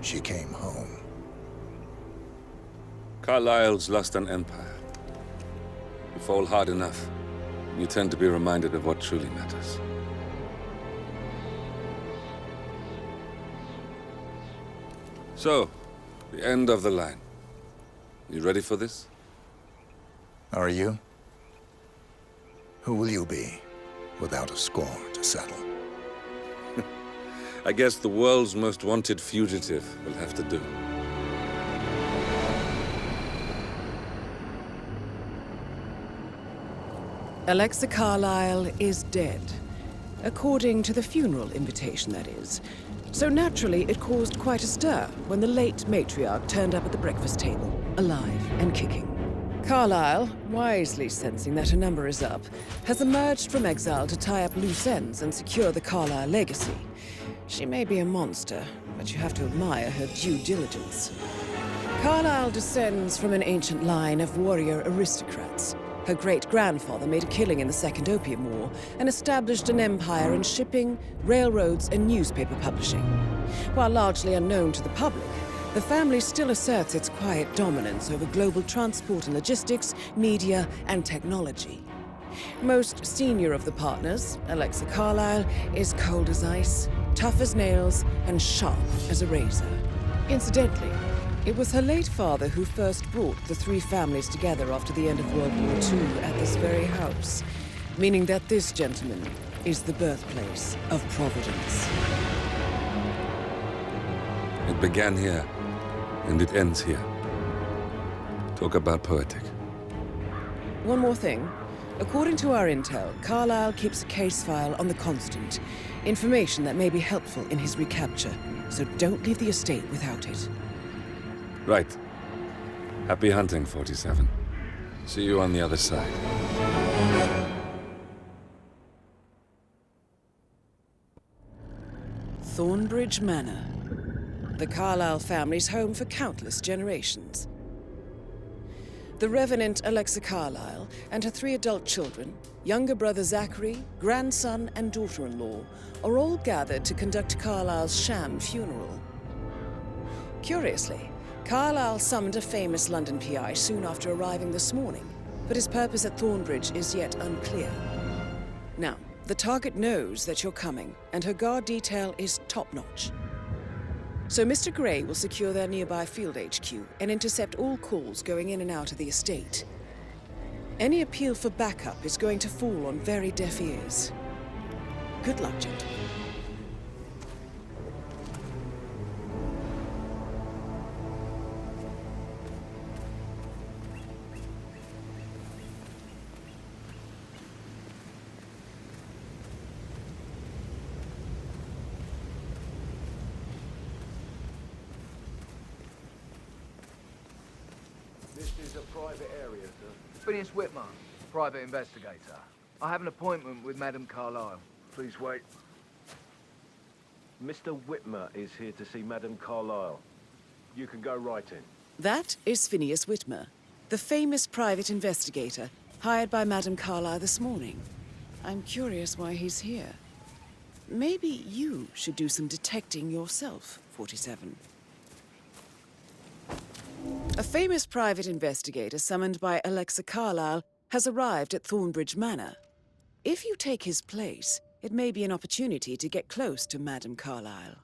she came home. Carlyle's lost an empire. You fall hard enough, you tend to be reminded of what truly matters. So, the end of the line. You ready for this? Are you? Who will you be, without a score to settle? I guess the world's most wanted fugitive will have to do. Alexa Carlyle is dead. According to the funeral invitation, that is. So naturally, it caused quite a stir when the late matriarch turned up at the breakfast table, alive and kicking. Carlyle, wisely sensing that her number is up, has emerged from exile to tie up loose ends and secure the Carlyle legacy. She may be a monster, but you have to admire her due diligence. Carlyle descends from an ancient line of warrior aristocrats. Her great-grandfather made a killing in the Second Opium War and established an empire in shipping, railroads, and newspaper publishing. While largely unknown to the public, the family still asserts its quiet dominance over global transport and logistics, media, and technology. Most senior of the partners, Alexa Carlyle, is cold as ice, tough as nails, and sharp as a razor. Incidentally, it was her late father who first brought the three families together after the end of World War II at this very house, meaning that this gentleman is the birthplace of Providence. It began here, and it ends here. Talk about poetic. One more thing. According to our intel, Carlyle keeps a case file on the Constant. Information that may be helpful in his recapture, so don't leave the estate without it. Right. Happy hunting, 47. See you on the other side. Thornbridge Manor. The Carlyle family's home for countless generations. The Revenant Alexa Carlyle and her 3 adult children, younger brother Zachary, grandson, and daughter-in-law, are all gathered to conduct Carlyle's sham funeral. Curiously, Carlyle summoned a famous London PI soon after arriving this morning, but his purpose at Thornbridge is yet unclear. Now, the target knows that you're coming, and her guard detail is top-notch. So Mr. Gray will secure their nearby field HQ and intercept all calls going in and out of the estate. Any appeal for backup is going to fall on very deaf ears. Good luck, gentlemen. This is a private area, sir. Phineas Whitmer, private investigator. I have an appointment with Madame Carlyle. Please wait. Mr. Whitmer is here to see Madame Carlyle. You can go right in. That is Phineas Whitmer, the famous private investigator hired by Madame Carlyle this morning. I'm curious why he's here. Maybe you should do some detecting yourself, 47. A famous private investigator summoned by Alexa Carlyle has arrived at Thornbridge Manor. If you take his place, it may be an opportunity to get close to Madame Carlyle.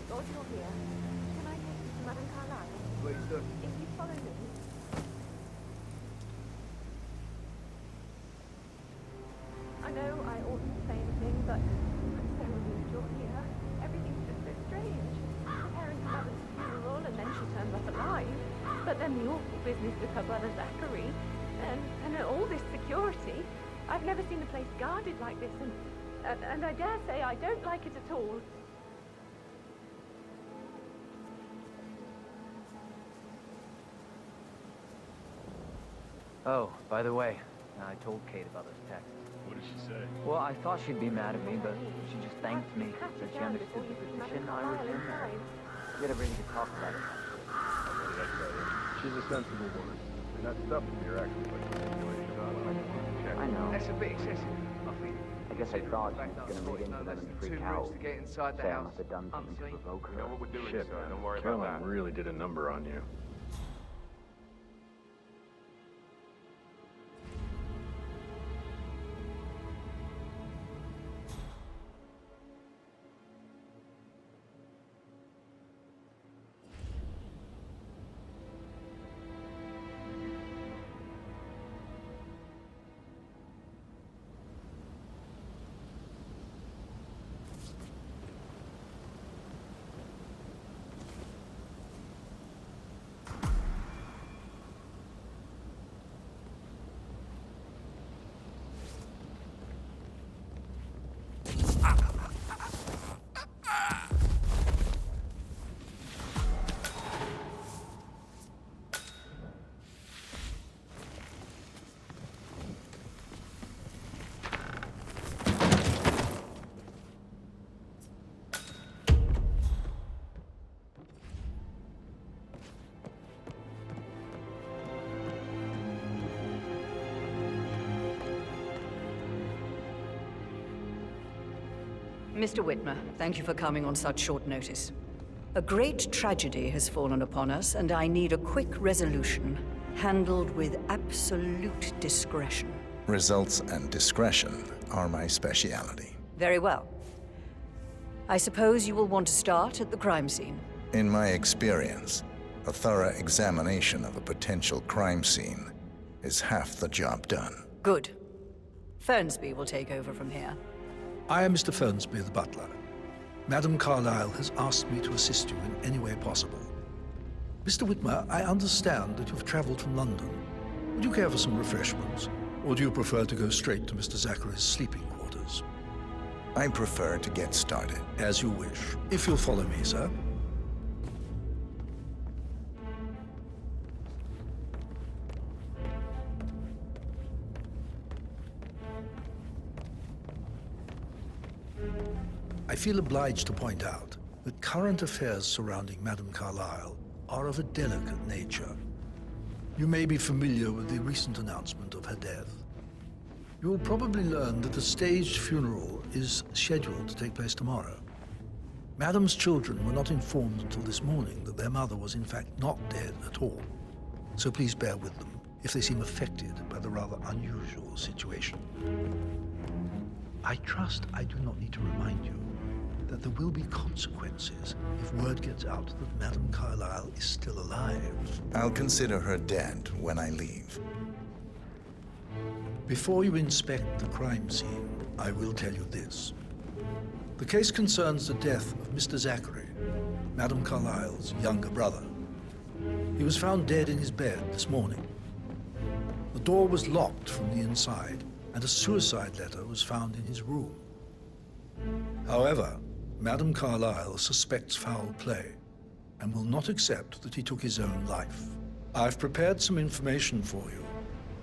God you're here. Can I take you to Madame Carlyle? Please do. If you follow me. I know I oughtn't say anything, but I'm so relieved you're here. But then the awful business with her brother Zachary, and all this security. I've never seen the place guarded like this, and I dare say I don't like it at all. Oh, by the way, I told Kate about those texts. What did she say? Well, I thought she'd be mad at me, but she just thanked me that she understood the position I was in. We had a really good talk about it. What did I tell you? She's a sensible woman. And that stuff in here actually like manipulation on check. I know. That's a bit excessive, I think. I guess I thought she was going to meet into them and freak out. To get inside the Say I house. must have done something to provoke You her. know what we're doing, Shit, son. Don't worry about that. Caroline really did a number on you. Mr. Whitmer, thank you for coming on such short notice. A great tragedy has fallen upon us, and I need a quick resolution, handled with absolute discretion. Results and discretion are my speciality. Very well. I suppose you will want to start at the crime scene. In my experience, a thorough examination of a potential crime scene is half the job done. Good. Fernsby will take over from here. I am Mr. Fernsby, the butler. Madame Carlyle has asked me to assist you in any way possible. Mr. Whitmer, I understand that you've traveled from London. Would you care for some refreshments? Or do you prefer to go straight to Mr. Zachary's sleeping quarters? I prefer to get started. As you wish. If you'll follow me, sir. I feel obliged to point out that current affairs surrounding Madame Carlyle are of a delicate nature. You may be familiar with the recent announcement of her death. You will probably learn that a staged funeral is scheduled to take place tomorrow. Madame's children were not informed until this morning that their mother was in fact not dead at all. So please bear with them if they seem affected by the rather unusual situation. I trust I do not need to remind you that there will be consequences if word gets out that Madame Carlyle is still alive. I'll consider her dead when I leave. Before you inspect the crime scene, I will tell you this. The case concerns the death of Mr. Zachary, Madame Carlyle's younger brother. He was found dead in his bed this morning. The door was locked from the inside, and a suicide letter was found in his room. However, Madame Carlyle suspects foul play and will not accept that he took his own life. I've prepared some information for you,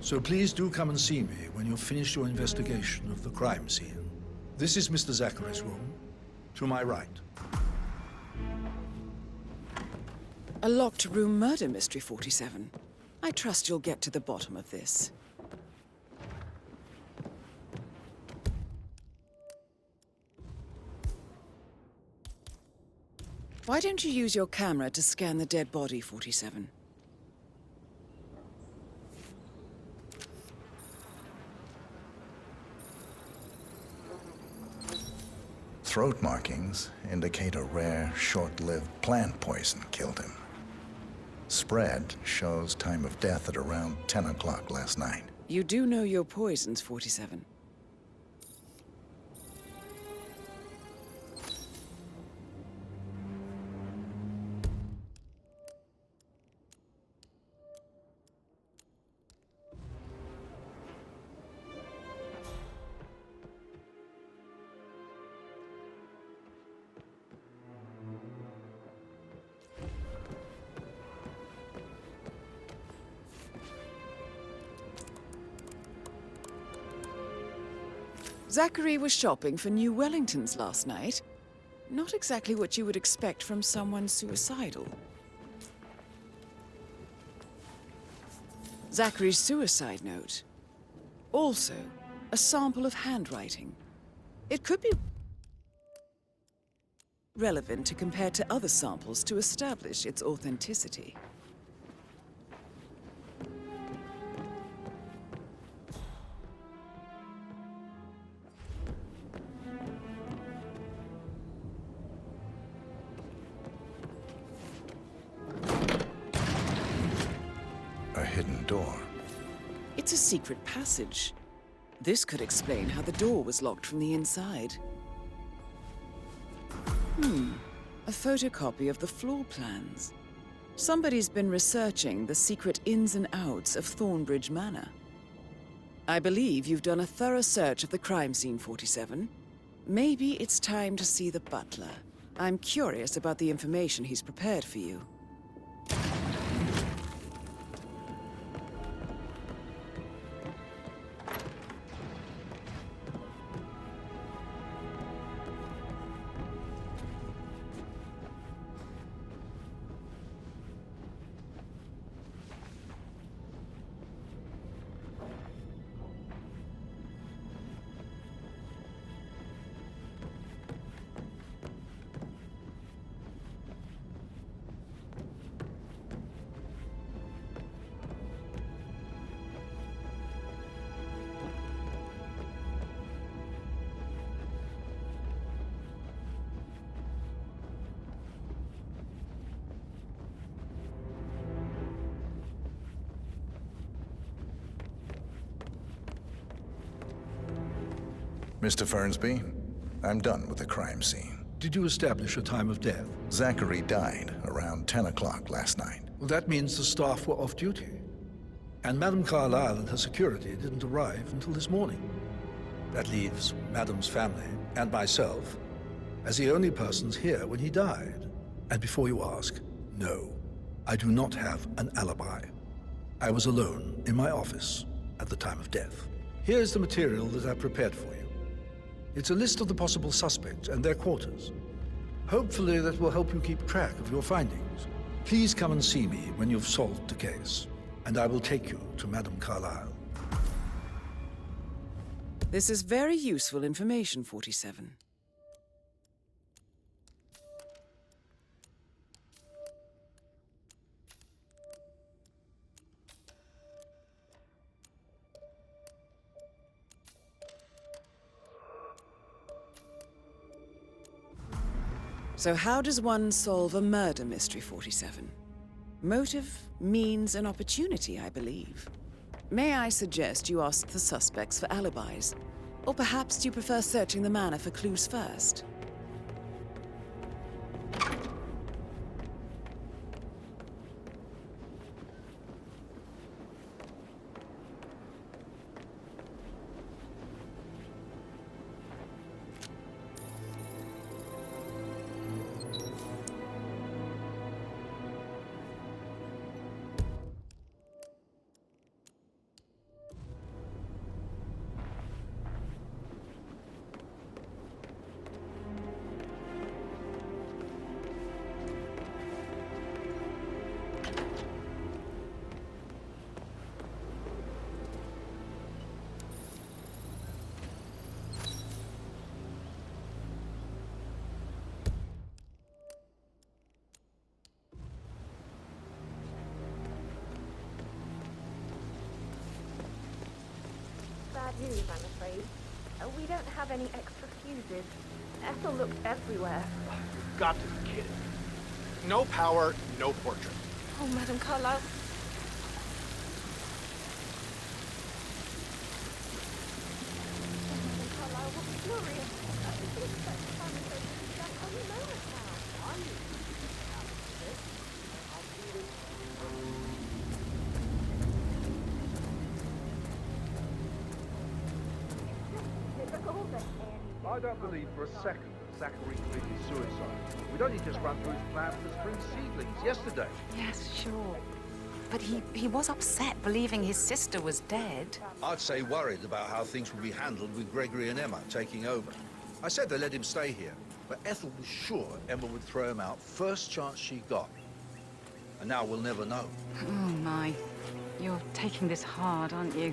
so please do come and see me when you've finished your investigation of the crime scene. This is Mr. Zachary's room, to my right. A locked room murder mystery, 47. I trust you'll get to the bottom of this. Why don't you use your camera to scan the dead body, 47? Throat markings indicate a rare, short-lived plant poison killed him. Spread shows time of death at around 10 o'clock last night. You do know your poisons, 47. Zachary was shopping for new Wellingtons last night. Not exactly what you would expect from someone suicidal. Zachary's suicide note. Also, a sample of handwriting. It could be relevant to compare to other samples to establish its authenticity. A hidden door. It's a secret passage. This could explain how the door was locked from the inside. A photocopy of the floor plans. Somebody's been researching the secret ins and outs of Thornbridge Manor. I believe you've done a thorough search of the crime scene, 47. Maybe it's time to see the butler. I'm curious about the information he's prepared for you. Mr. Fernsby, I'm done with the crime scene. Did you establish a time of death? Zachary died around 10 o'clock last night. Well, that means the staff were off duty. And Madame Carlyle and her security didn't arrive until this morning. That leaves Madame's family and myself as the only persons here when he died. And before you ask, no, I do not have an alibi. I was alone in my office at the time of death. Here's the material that I prepared for you. It's a list of the possible suspects and their quarters. Hopefully that will help you keep track of your findings. Please come and see me when you've solved the case, and I will take you to Madame Carlyle. This is very useful information, 47. So how does one solve a murder mystery, 47? Motive, means, and opportunity, I believe. May I suggest you ask the suspects for alibis? Or perhaps you prefer searching the manor for clues first? Bad news, I'm afraid. We don't have any extra fuses. Ethel looked everywhere. You've got to be kidding. No power, no portrait. Oh, Madame Carlyle. Madame Carlyle was furious. I didn't expect to find the that only moment now. Are you? I don't believe for a second that Zachary committed suicide. We'd only just run through his plan for the spring seedlings yesterday. Yes, sure. But he was upset believing his sister was dead. I'd say worried about how things would be handled with Gregory and Emma taking over. I said they let him stay here, but Ethel was sure Emma would throw him out first chance she got. And now we'll never know. Oh my. You're taking this hard, aren't you?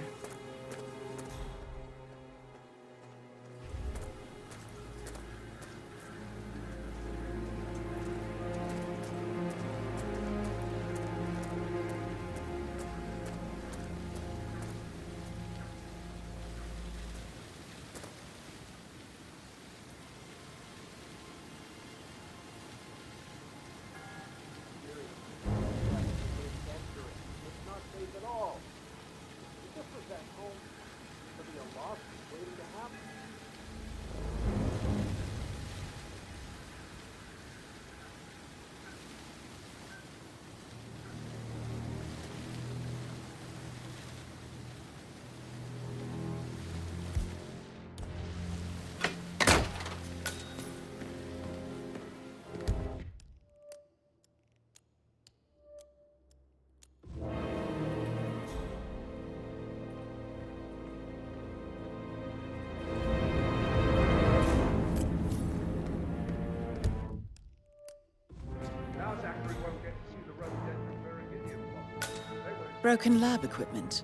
Broken lab equipment.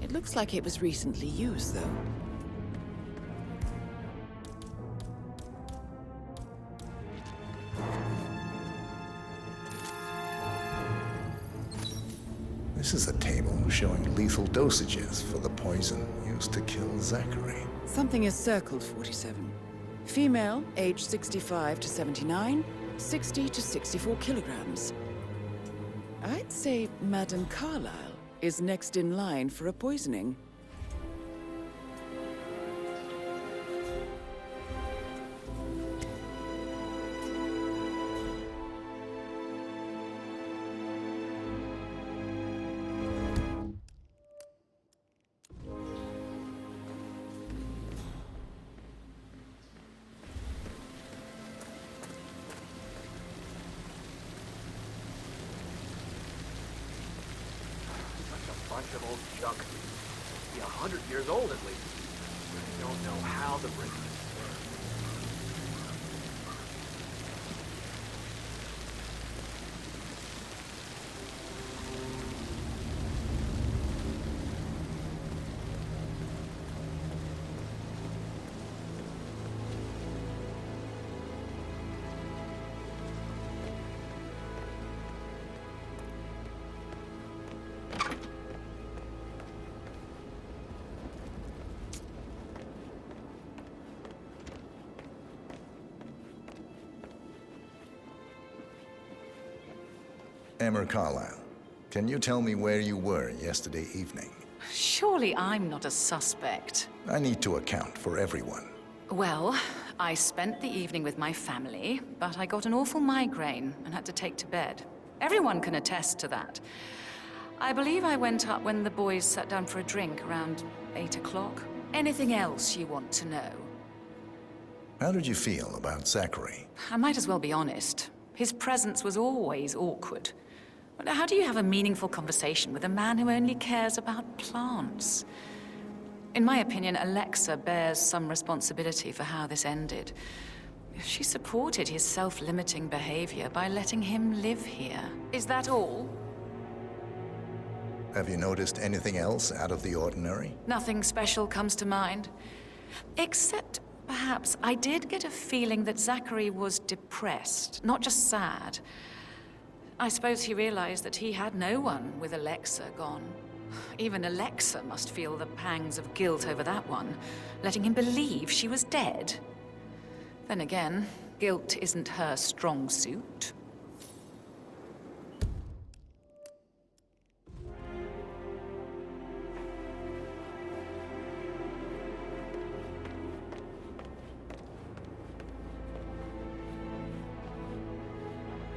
It looks like it was recently used, though. This is a table showing lethal dosages for the poison used to kill Zachary. Something is circled 47. Female, age 65 to 79, 60 to 64 kilograms. I'd say Madame Carlyle is next in line for a poisoning. Bunch of old junk. Be 100 years old at least. I don't know how the bring this. Emma Carlyle, can you tell me where you were yesterday evening? Surely I'm not a suspect. I need to account for everyone. Well, I spent the evening with my family, but I got an awful migraine and had to take to bed. Everyone can attest to that. I believe I went up when the boys sat down for a drink around 8 o'clock. Anything else you want to know? How did you feel about Zachary? I might as well be honest. His presence was always awkward. But how do you have a meaningful conversation with a man who only cares about plants? In my opinion, Alexa bears some responsibility for how this ended. She supported his self-limiting behavior by letting him live here. Is that all? Have you noticed anything else out of the ordinary? Nothing special comes to mind. Except, perhaps, I did get a feeling that Zachary was depressed, not just sad. I suppose he realized that he had no one with Alexa gone. Even Alexa must feel the pangs of guilt over that one, letting him believe she was dead. Then again, guilt isn't her strong suit.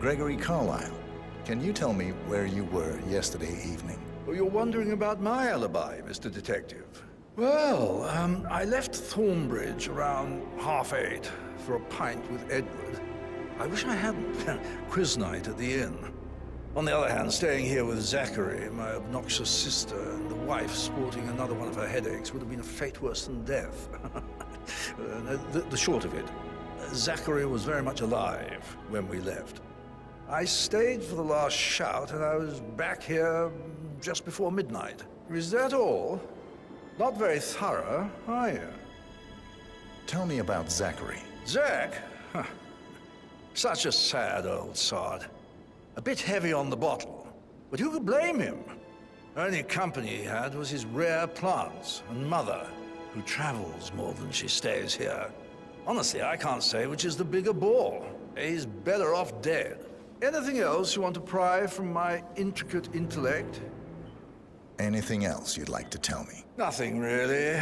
Gregory Carlyle, can you tell me where you were yesterday evening? Well, you're wondering about my alibi, Mr. Detective. Well, I left Thornbridge around 8:30 for a pint with Edward. I wish I hadn't. Quiz night at the inn. On the other hand, staying here with Zachary, my obnoxious sister, and the wife sporting another one of her headaches would have been a fate worse than death. The short of it, Zachary was very much alive when we left. I stayed for the last shout, and I was back here just before midnight. Is that all? Not very thorough, are you? Tell me about Zachary. Zach? Huh. Such a sad old sod. A bit heavy on the bottle, but who could blame him? Only company he had was his rare plants and mother, who travels more than she stays here. Honestly, I can't say which is the bigger bore. He's better off dead. Anything else you want to pry from my intricate intellect? Anything else you'd like to tell me? Nothing, really.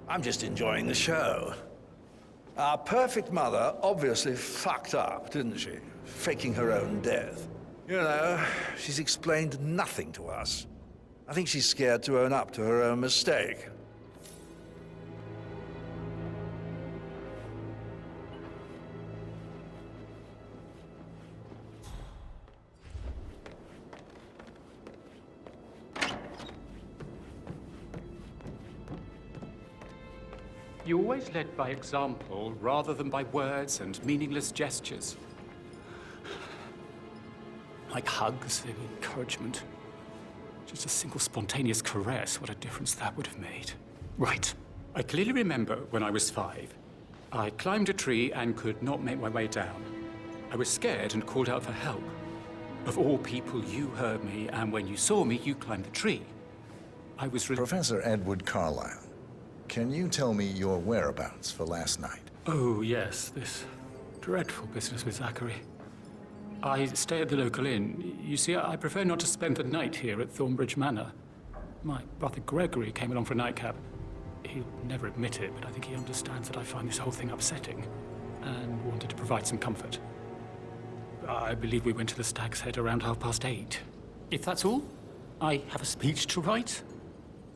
I'm just enjoying the show. Our perfect mother obviously fucked up, didn't she? Faking her own death. You know, she's explained nothing to us. I think she's scared to own up to her own mistake. You always led by example rather than by words and meaningless gestures. Like hugs and encouragement. Just a single spontaneous caress, what a difference that would have made. Right. I clearly remember when I was 5. I climbed a tree and could not make my way down. I was scared and called out for help. Of all people, you heard me, and when you saw me, you climbed the tree. I was Professor Edward Carlyle, can you tell me your whereabouts for last night? Oh, yes, this dreadful business with Zachary. I stay at the local inn. You see, I prefer not to spend the night here at Thornbridge Manor. My brother Gregory came along for a nightcap. He'll never admit it, but I think he understands that I find this whole thing upsetting and wanted to provide some comfort. I believe we went to the Stag's Head around 8:30. If that's all, I have a speech to write.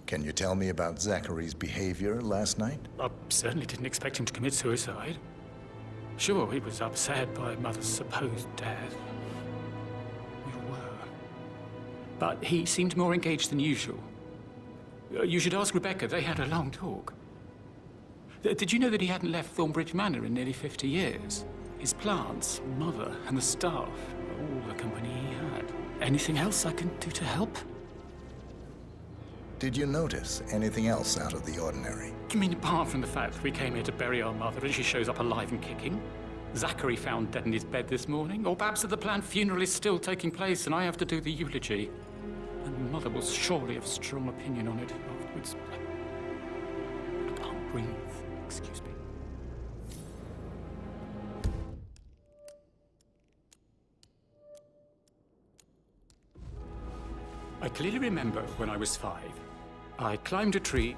Can you tell me about Zachary's behavior last night? I certainly didn't expect him to commit suicide. Sure, he was upset by Mother's supposed death. We were. But he seemed more engaged than usual. You should ask Rebecca. They had a long talk. Did you know that he hadn't left Thornbridge Manor in nearly 50 years? His plants, Mother, and the staff, all the company he had. Anything else I can do to help? Did you notice anything else out of the ordinary? You mean apart from the fact that we came here to bury our mother and she shows up alive and kicking? Zachary found dead in his bed this morning? Or perhaps that the planned funeral is still taking place and I have to do the eulogy? And Mother will surely have strong opinion on it afterwards. I can't breathe. Excuse me. I clearly remember when I was 5. I climbed a tree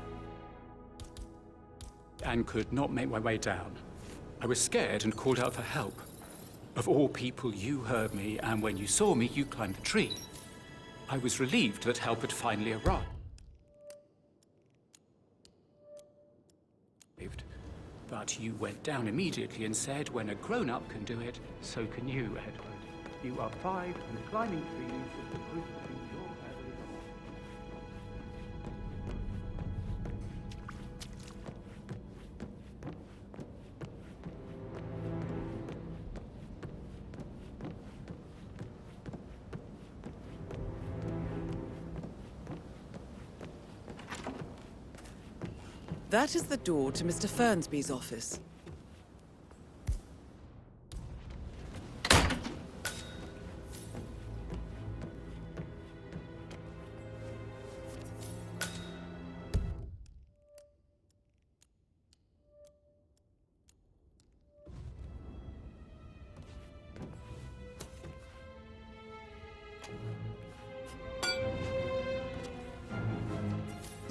and could not make my way down. I was scared and called out for help. Of all people, you heard me, and when you saw me, you climbed the tree. I was relieved that help had finally arrived. But you went down immediately and said, when a grown-up can do it, so can you, Edward. You are 5, and climbing trees is the proof that you're very old. That is the door to Mr. Fernsby's office.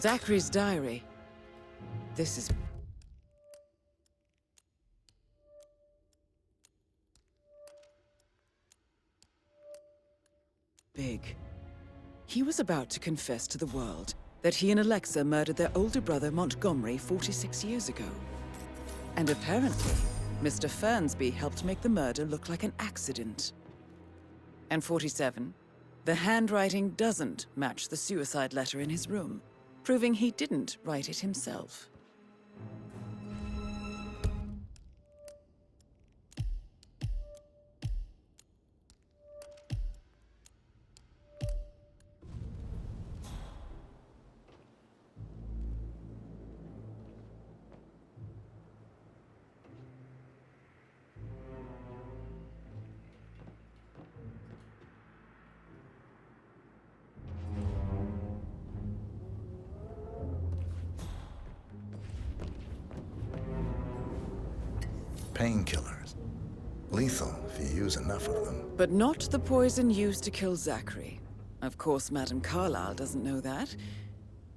Zachary's diary. This is... big. He was about to confess to the world that he and Alexa murdered their older brother Montgomery 46 years ago. And apparently, Mr. Fernsby helped make the murder look like an accident. And 47, the handwriting doesn't match the suicide letter in his room, proving he didn't write it himself. Painkillers. Lethal if you use enough of them. But not the poison used to kill Zachary. Of course, Madame Carlyle doesn't know that.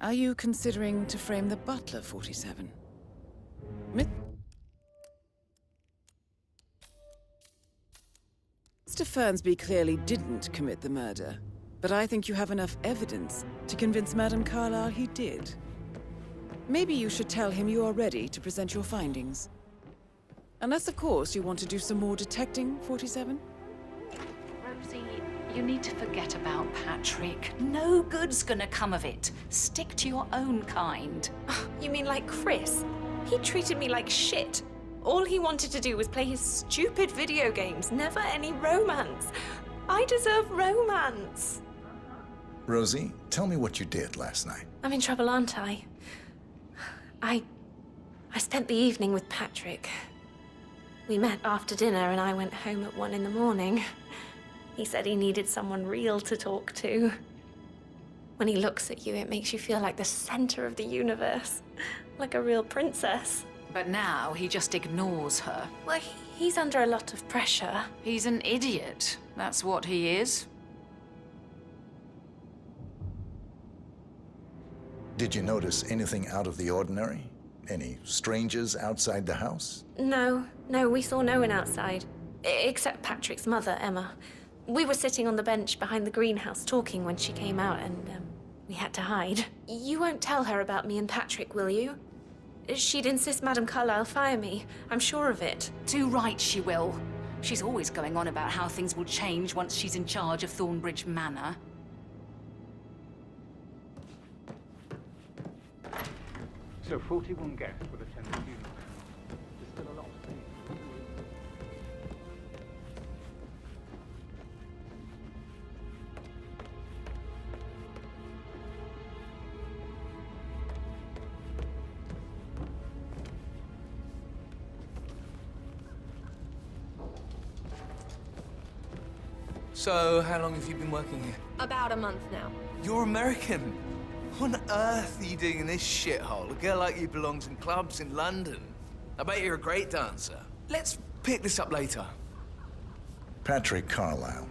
Are you considering to frame the butler, 47? Mr. Fernsby clearly didn't commit the murder, but I think you have enough evidence to convince Madame Carlyle he did. Maybe you should tell him you are ready to present your findings. Unless, of course, you want to do some more detecting, 47? Rosie, you need to forget about Patrick. No good's gonna come of it. Stick to your own kind. You mean like Chris? He treated me like shit. All he wanted to do was play his stupid video games, never any romance. I deserve romance. Rosie, tell me what you did last night. I'm in trouble, aren't I? I spent the evening with Patrick. We met after dinner and I went home at 1 in the morning. He said he needed someone real to talk to. When he looks at you, it makes you feel like the center of the universe. Like a real princess. But now he just ignores her. Well, he's under a lot of pressure. He's an idiot. That's what he is. Did you notice anything out of the ordinary? Any strangers outside the house? No, we saw no one outside. Except Patrick's mother, Emma. We were sitting on the bench behind the greenhouse talking when she came out and, we had to hide. You won't tell her about me and Patrick, will you? She'd insist Madame Carlyle fire me. I'm sure of it. Too right she will. She's always going on about how things will change once she's in charge of Thornbridge Manor. So 41 guests will attend the funeral. There's still a lot to see. So, how long have you been working here? About a month now. You're American. What on earth are you doing in this shithole? A girl like you belongs in clubs in London. I bet you're a great dancer. Let's pick this up later. Patrick Carlyle.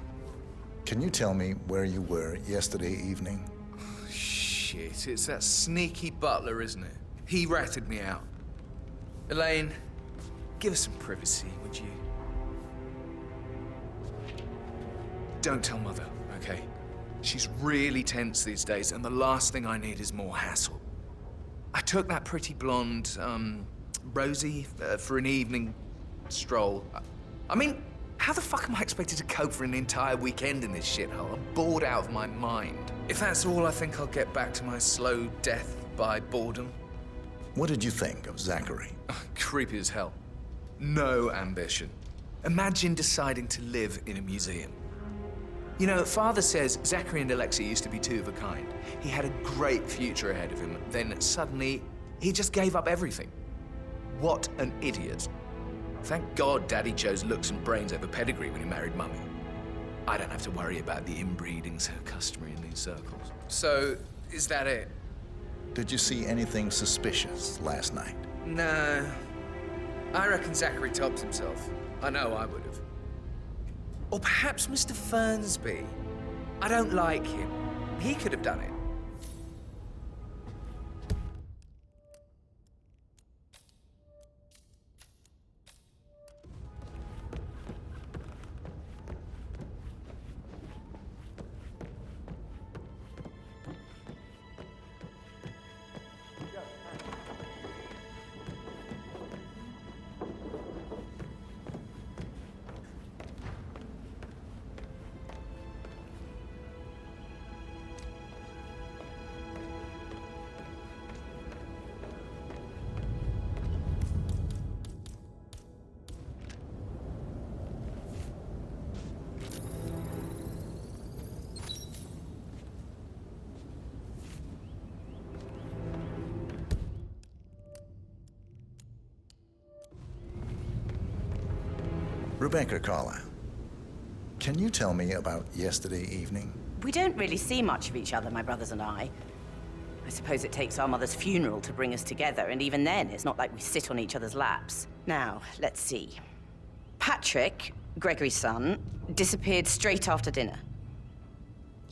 Can you tell me where you were yesterday evening? Shit, it's that sneaky butler, isn't it? He ratted me out. Elaine, give us some privacy, would you? Don't tell Mother, okay? She's really tense these days, and the last thing I need is more hassle. I took that pretty blonde, Rosie, for an evening stroll. I mean, how the fuck am I expected to cope for an entire weekend in this shithole? I'm bored out of my mind. If that's all, I think I'll get back to my slow death by boredom. What did you think of Zachary? Creepy as hell. No ambition. Imagine deciding to live in a museum. You know, Father says Zachary and Alexei used to be two of a kind. He had a great future ahead of him. Then suddenly, he just gave up everything. What an idiot. Thank God Daddy chose looks and brains over pedigree when he married Mummy. I don't have to worry about the inbreeding so customary in these circles. So, is that it? Did you see anything suspicious last night? No. I reckon Zachary tops himself. I know I would have. Or perhaps Mr. Fernsby. I don't like him. He could have done it. Rebecca Carlyle, can you tell me about yesterday evening? We don't really see much of each other, my brothers and I. I suppose it takes our mother's funeral to bring us together, and even then, it's not like we sit on each other's laps. Now, let's see. Patrick, Gregory's son, disappeared straight after dinner.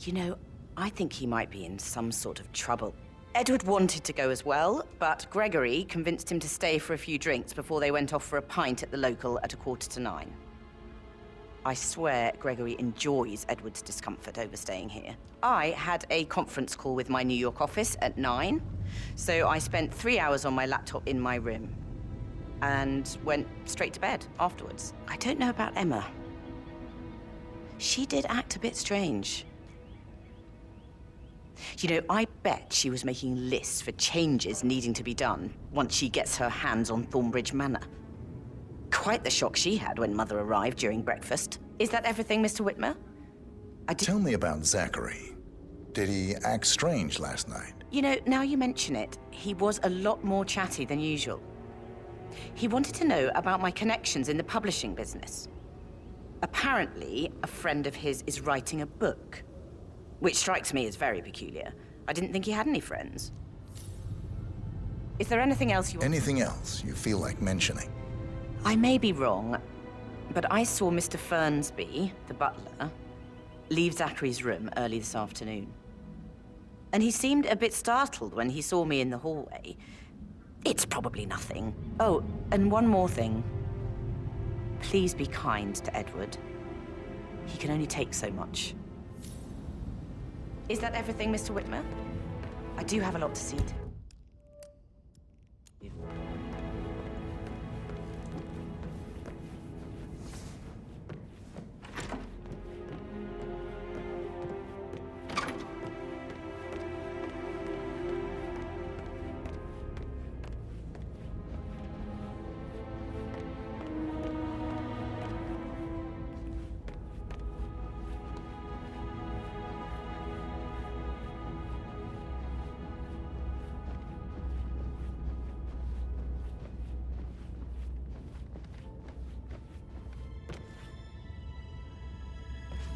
You know, I think he might be in some sort of trouble. Edward wanted to go as well, but Gregory convinced him to stay for a few drinks before they went off for a pint at the local at 9:15. I swear Gregory enjoys Edward's discomfort over staying here. I had a conference call with my New York office at 9, so I spent 3 hours on my laptop in my room and went straight to bed afterwards. I don't know about Emma. She did act a bit strange. You know, I bet she was making lists for changes needing to be done once she gets her hands on Thornbridge Manor. Quite the shock she had when Mother arrived during breakfast. Is that everything, Mr. Whitmer? Tell me about Zachary. Did he act strange last night? You know, now you mention it, he was a lot more chatty than usual. He wanted to know about my connections in the publishing business. Apparently, a friend of his is writing a book, which strikes me as very peculiar. I didn't think he had any friends. Is there anything else you want? Anything else you feel like mentioning? I may be wrong, but I saw Mr. Fernsby, the butler, leave Zachary's room early this afternoon. And he seemed a bit startled when he saw me in the hallway. It's probably nothing. Oh, and one more thing. Please be kind to Edward. He can only take so much. Is that everything, Mr. Whitmer? I do have a lot to see to.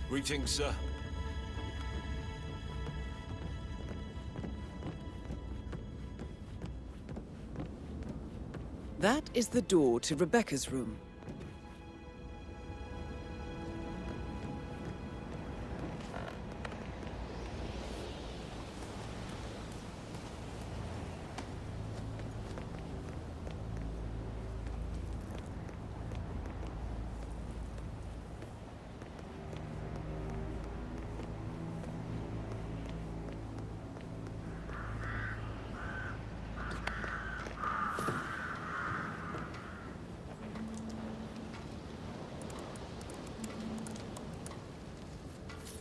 Greetings, sir. That is the door to Rebecca's room.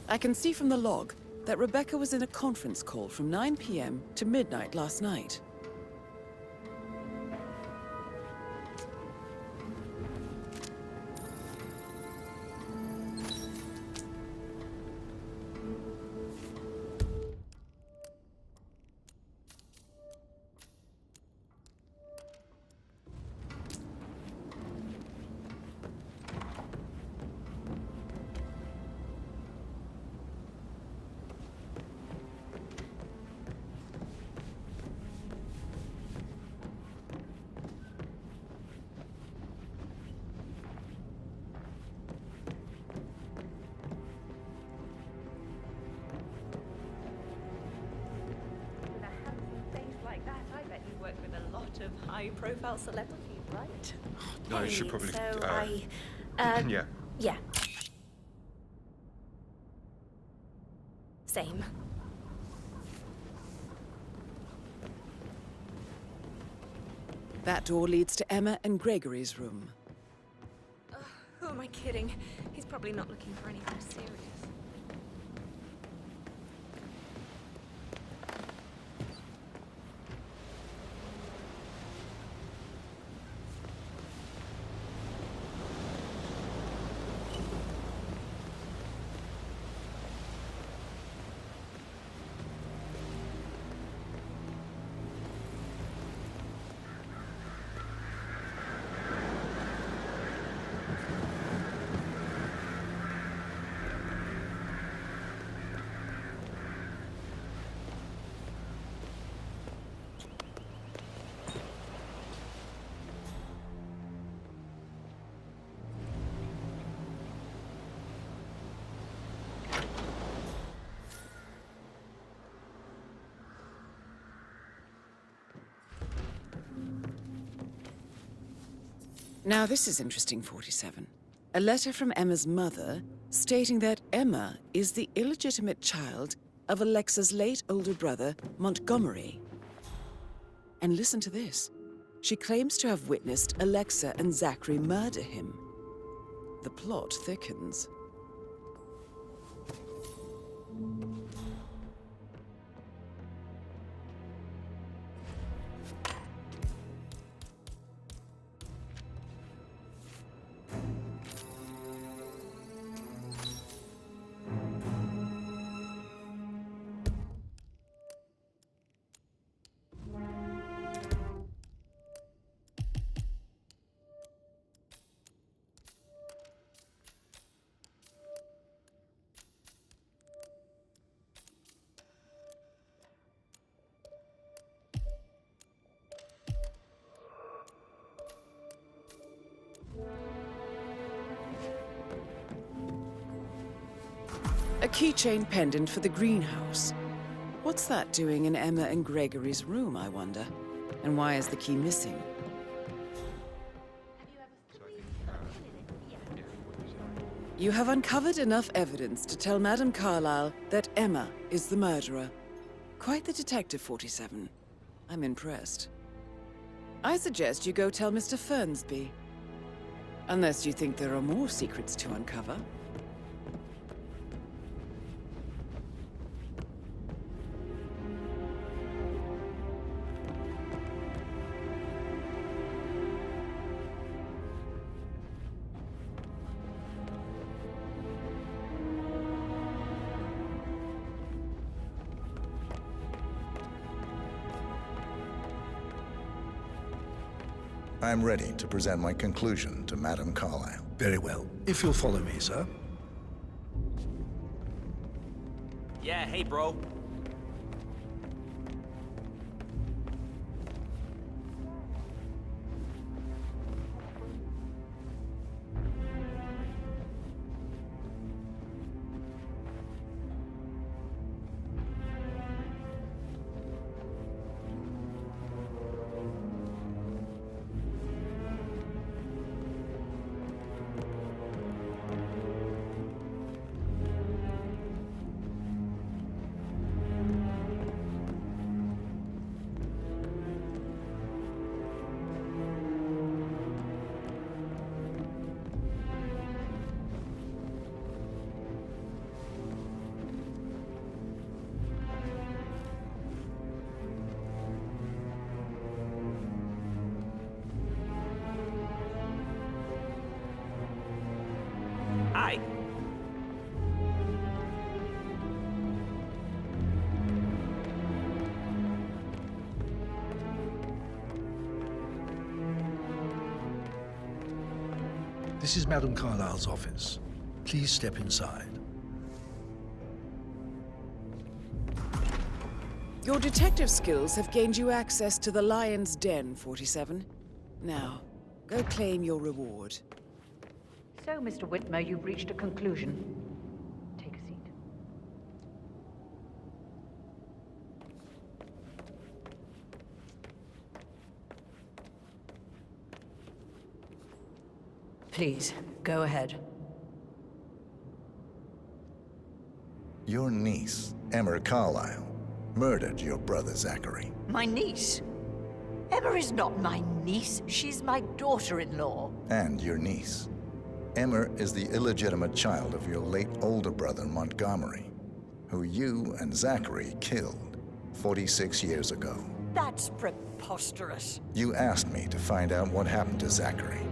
I can see from the log that Rebecca was in a conference call from 9 p.m. to midnight last night. High-profile celebrities, right? No, you should probably. So yeah. Yeah. Same. That door leads to Emma and Gregory's room. Who am I kidding? He's probably not looking for anything serious. Now this is interesting, 47. A letter from Emma's mother stating that Emma is the illegitimate child of Alexa's late older brother, Montgomery. And listen to this. She claims to have witnessed Alexa and Zachary murder him. The plot thickens. A keychain pendant for the greenhouse. What's that doing in Emma and Gregory's room, I wonder? And why is the key missing? You have uncovered enough evidence to tell Madame Carlyle that Emma is the murderer. Quite the detective, 47. I'm impressed. I suggest you go tell Mr. Fernsby. Unless you think there are more secrets to uncover. I'm ready to present my conclusion to Madame Carlyle. Very well. If you'll follow me, sir. Yeah, hey, bro. Hi. This is Madame Carlyle's office. Please step inside. Your detective skills have gained you access to the Lion's Den, 47. Now, go claim your reward. So, Mr. Whitmer, you've reached a conclusion. Take a seat. Please, go ahead. Your niece, Emma Carlyle, murdered your brother Zachary. My niece? Emma is not my niece. She's my daughter-in-law. And your niece. Emma is the illegitimate child of your late older brother Montgomery, who you and Zachary killed 46 years ago. That's preposterous. You asked me to find out what happened to Zachary.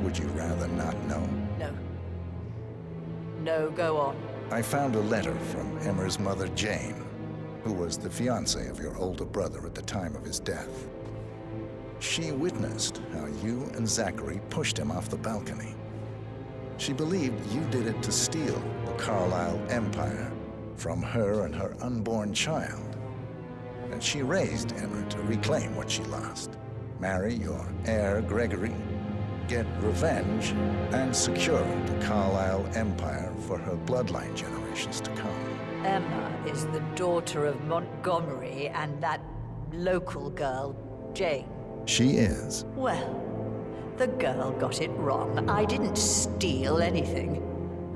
Would you rather not know? No. No, go on. I found a letter from Emma's mother, Jane, who was the fiancée of your older brother at the time of his death. She witnessed how you and Zachary pushed him off the balcony. She believed you did it to steal the Carlyle empire from her and her unborn child. And she raised Emma to reclaim what she lost, marry your heir, Gregory, get revenge, and secure the Carlyle empire for her bloodline generations to come. Emma is the daughter of Montgomery and that local girl, Jane. She is. Well, The girl got it wrong. I didn't steal anything.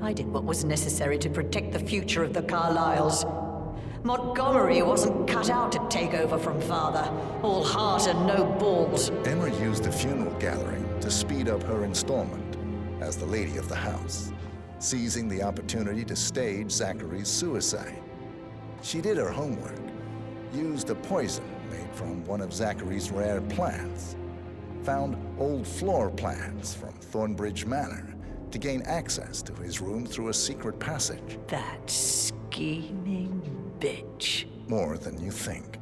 I did what was necessary to protect the future of the Carlyles. Montgomery wasn't cut out to take over from Father. All heart and no balls. Emma used the funeral gathering to speed up her installment as the lady of the house, seizing the opportunity to stage Zachary's suicide. She did her homework, used a poison made from one of Zachary's rare plants, found old floor plans from Thornbridge Manor to gain access to his room through a secret passage. That scheming bitch. More than you think.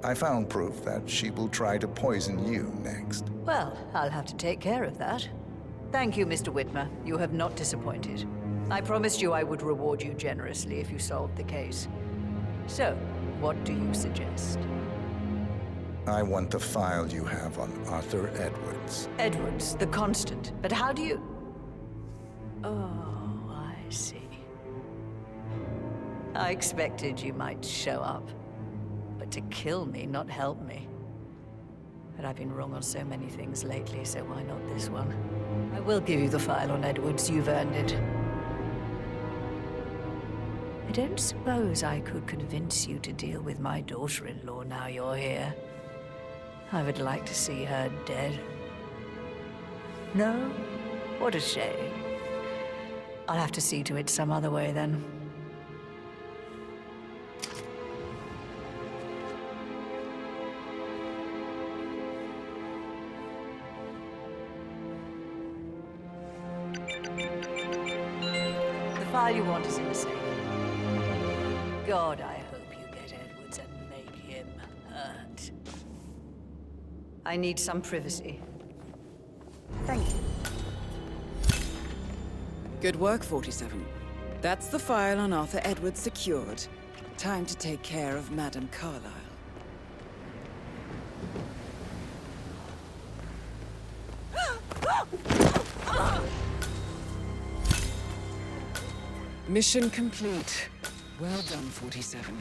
I found proof that she will try to poison you next. Well, I'll have to take care of that. Thank you, Mr. Whitmer. You have not disappointed. I promised you I would reward you generously if you solved the case. So, what do you suggest? I want the file you have on Arthur Edwards. Edwards, the Constant. But how do you... Oh, I see. I expected you might show up. But to kill me, not help me. But I've been wrong on so many things lately, so why not this one? I will give you the file on Edwards. You've earned it. I don't suppose I could convince you to deal with my daughter-in-law now you're here. I would like to see her dead. No? What a shame. I'll have to see to it some other way then. The file you want is in the safe. God, I hope you get Edwards and make him hurt. I need some privacy. Thank you. Good work, 47. That's the file on Arthur Edwards secured. Time to take care of Madame Carlyle. Mission complete. Well done, 47.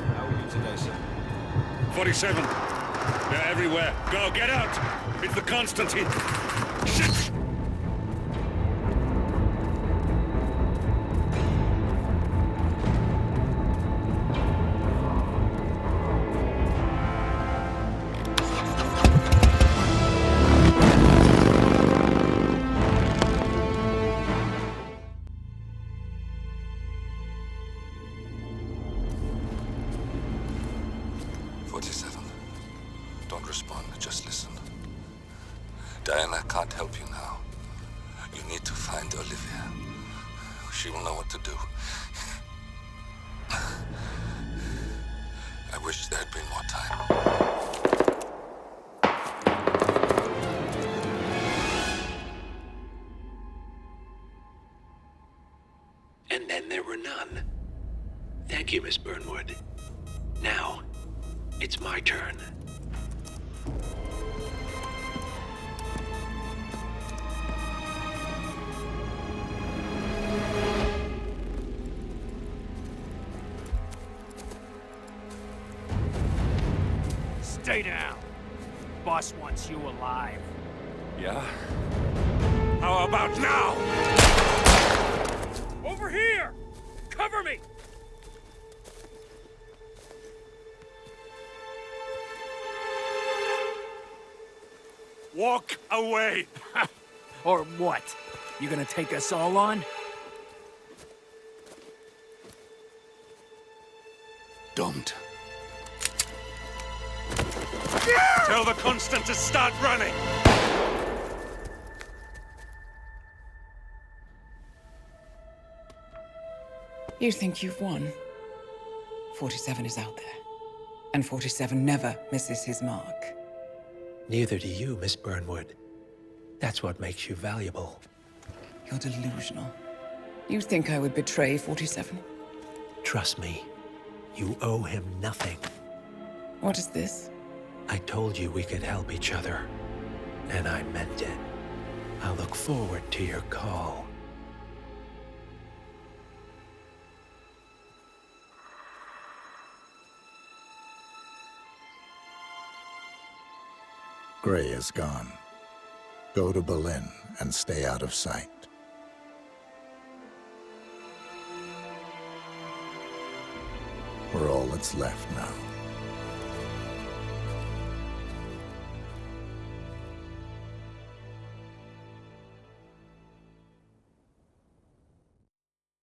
How are you today, sir? 47. They're everywhere. Go, get out! It's the Constantine. Shit! Don't respond, just listen. Diana can't help you now. You need to find Olivia. She will know what to do. I wish there had been more time. And then there were none. Thank you, Miss Burnwood. Now, it's my turn. Stay down. Boss wants you alive. Yeah? How about now? Over here! Cover me! Walk away! Or what? You gonna take us all on? Don't. Tell the Constant to start running! You think you've won? 47 is out there. And 47 never misses his mark. Neither do you, Miss Burnwood. That's what makes you valuable. You're delusional. You think I would betray 47? Trust me, you owe him nothing. What is this? I told you we could help each other, and I meant it. I look forward to your call. Gray is gone. Go to Berlin and stay out of sight. We're all that's left now.